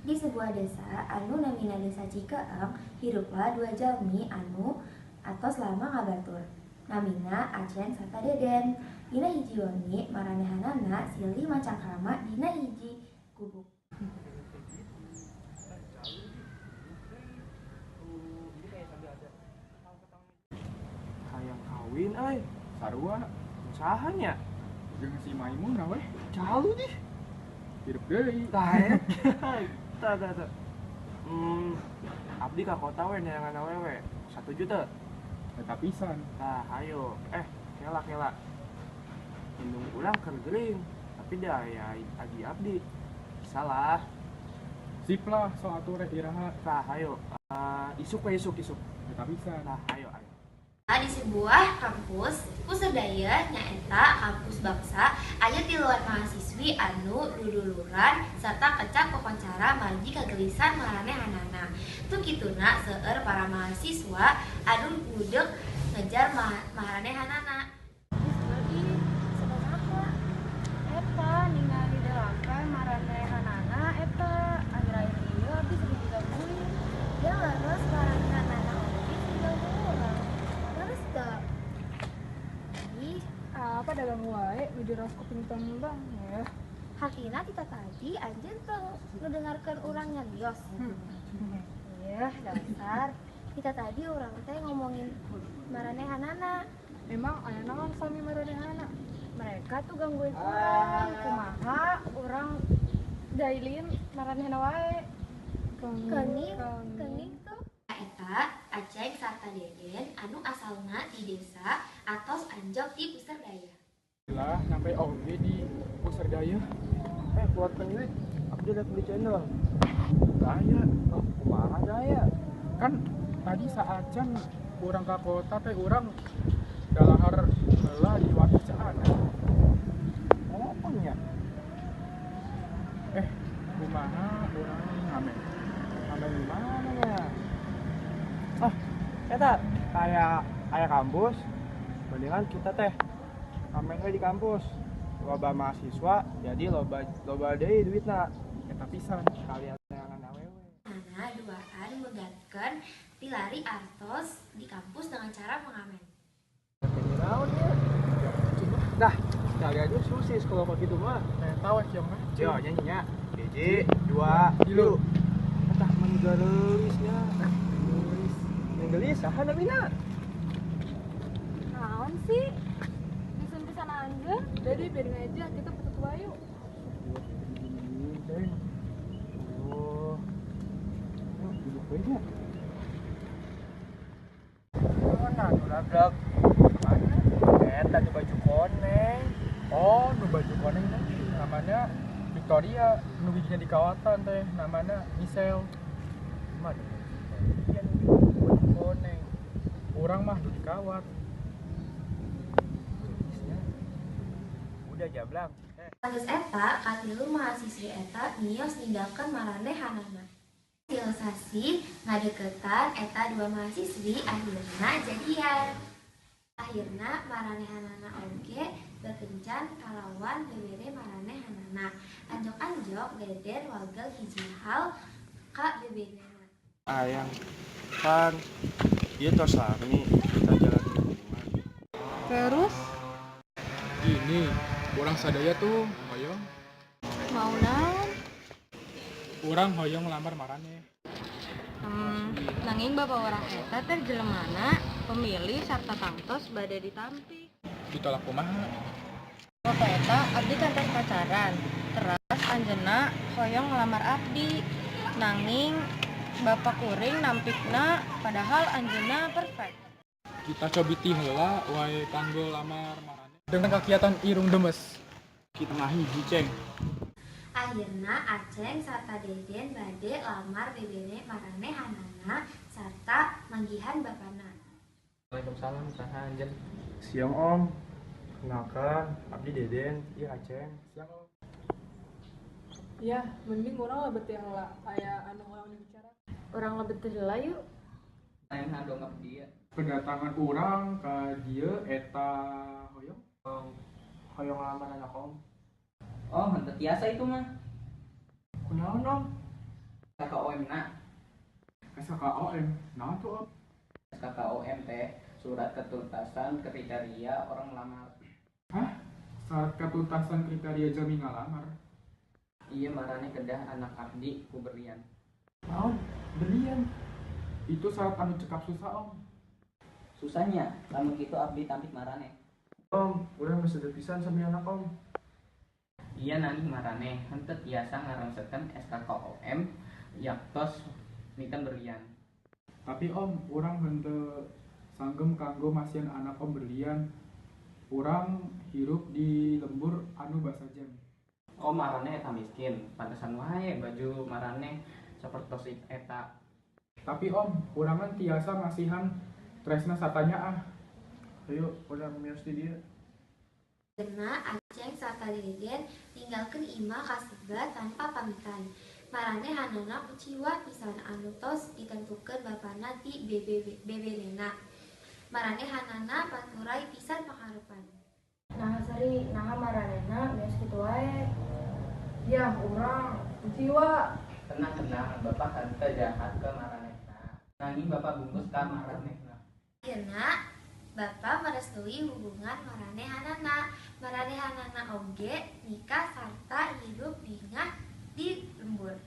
Di sebuah desa anu namina desa Cikeeng hiruplah dua jalmi anu atos lama ngabatur. Namina Aceng sarta Deden. Dina hiji wengi maranehanana silih macangkrama dina hiji gubuk. Hayang kawin sarua usahannya Jeung si Maimunah weh, calu deh hirup deui. tah tah abdi ka kota we neangan awewe 1 juta Eta pisan. tah ayo kela indung urang keur geuring tapi da aya agi abdi salah Sip lah so atuh rek iraha. tah ayo isuk Eta pisan. tah ayo Di sebuah kampus Puserdaya nyaeta kampus bangsa aya di luar mahasiswi anu duduluran serta kecap kokoncara margi kagelisan maranehanana. Tu kituna seueur para mahasiswa anu ngudeg ngejar maranehanana. Lagi sebenarnya eta ningali delapan maranehanana eta akhir-akhir ieu abdi sering digabungin. Dia leres maranehanana oge digabung urang. Leres teu? Ih, apa dagang wae nu diras kuping tembang ya. hakina kita tadi anjeun teu ngedengarkeun urang nyarios. Iya, dasar. Kita tadi urang teh ngomongin maranehanana. Emang aya naon sami maranehana? Mereka tuh gangguin orang, kumaha orang jailin maranehna wae. Kening tuh. Eta Aceng sarta Deden anu asalna di desa atos Anjok di Puserdaya. Lah nyampe oge di Puserdaya. keluarkan duit abdi liat beli channel daya kumaha daya Kan tadi saacan urang ka kota teh urang dalahar heula di waktu caana. ngomongnya Kumaha urang ngamen. ngamen di mana ya eta kayak kampus mendingan kita teh ngamen we di kampus loba mahasiswa jadi loba deui duitna Eta pisan. kalian neangan awewe Nana duaan megatkeun pilari artos di kampus dengan cara mengamen. ini naon ya dah cari aja susis kalau begitu mah Eta weh yang mah. yo nyanyinya 1 2 3 tah manggareusnya gelis saha namina Naon sih? Pisan-pisan anjeun, jadi biarin aja kita putus wayu. oh duduk we nya mana nulabrak mana eta di baju koneng Oh, nu baju koneng teh namanya Victoria, nu bijinya di kawatan teh namanya Michelle. mana iya baju koneng Urang mah di kawat. gelisnya udah jablang Kasus eta katilu mahasiswi eta nios ninggalkeun maranehanana. Hasil ngadeukeutan eta dua mahasiswi akhirna jadian. Akhirna maranehanana oge bekencan kalawan bebere maranehanana. Anjok-anjok Deden wagel hiji hal ka beberena. ayang kan dia tos lami kita jalan ke rumah Terus Ini urang sadaya tuh hoyong. mau naon? Urang hoyong ngelamar marane. Nanging bapak orang eta teh jelemana pemilih sarta tangtos bade ditampi. Ditolak kumaha? Bapak eta abdi kantor pacaran. Teras anjeunna hoyong ngelamar abdi. Nanging bapak kuring nampikna padahal anjeunna perfect. Kita cobiti heula wae kanggo lamar marane. Dengan kegiatan irung demes. kita ngahiji ceng Akhirna Aceng sarta Deden bade lamar bebere maranehanana sarta manggihan bapana. Waalaikumsalam Kang Anjen. Siang Om. Kenalkan, Abdi Deden, iya Aceng. Siang Om. Ya, mending orang lebet yang lah kayak anu orang bicara. Orang lebet heula yuk. Kedatangan urang ka dieu eta hoyong. Hoyong lamar anak Om. Oh, henteu tiasa itu mah. Kunaon Om? SKKOM na. SKKOM, naon tuh Om? SKKOM teh surat ketuntasan kriteria orang melamar. Hah? Syarat ketuntasan kriteria jami ngalamar. Iya marane kedah anak abdi ku berlian. Naon? Berlian. Itu syarat anu cekap susah Om. Susahnya, lamun kitu abdi tampik marane. Om, urang masih ada pisan sama anak Om. Iya nani marane, henteu tiasa ngarangsekeun SKKOM yaktos mikeun berlian. Tapi Om, urang henteu sanggem kanggo masieun anak Om berlian. Urang hirup di lembur anu basajam. Oh marane eta miskin, pantesan wae baju marane sapertos eta. Tapi Om, urangan tiasa masihan tresna satanya ah. Ayo, urang mios di dia. Karena Aceng sarta Deden tinggalkan Ima kasebut tanpa pamitan. Marane hanana kuciwa pisan anu tos ditentukeun bapana di BBLena. Marane hanana baturai pisan pangharepan. Nah sari, nah maranena bias kitu wae. Ya, urang jiwa. Tenang, bapak henteu jahat ke maranehna. Nanging bapak bungkus ka maranehna. Ayeuna Bapa merestui hubungan maranehanana. Maranehanana oge nikah sarta hidup dingah di lembur.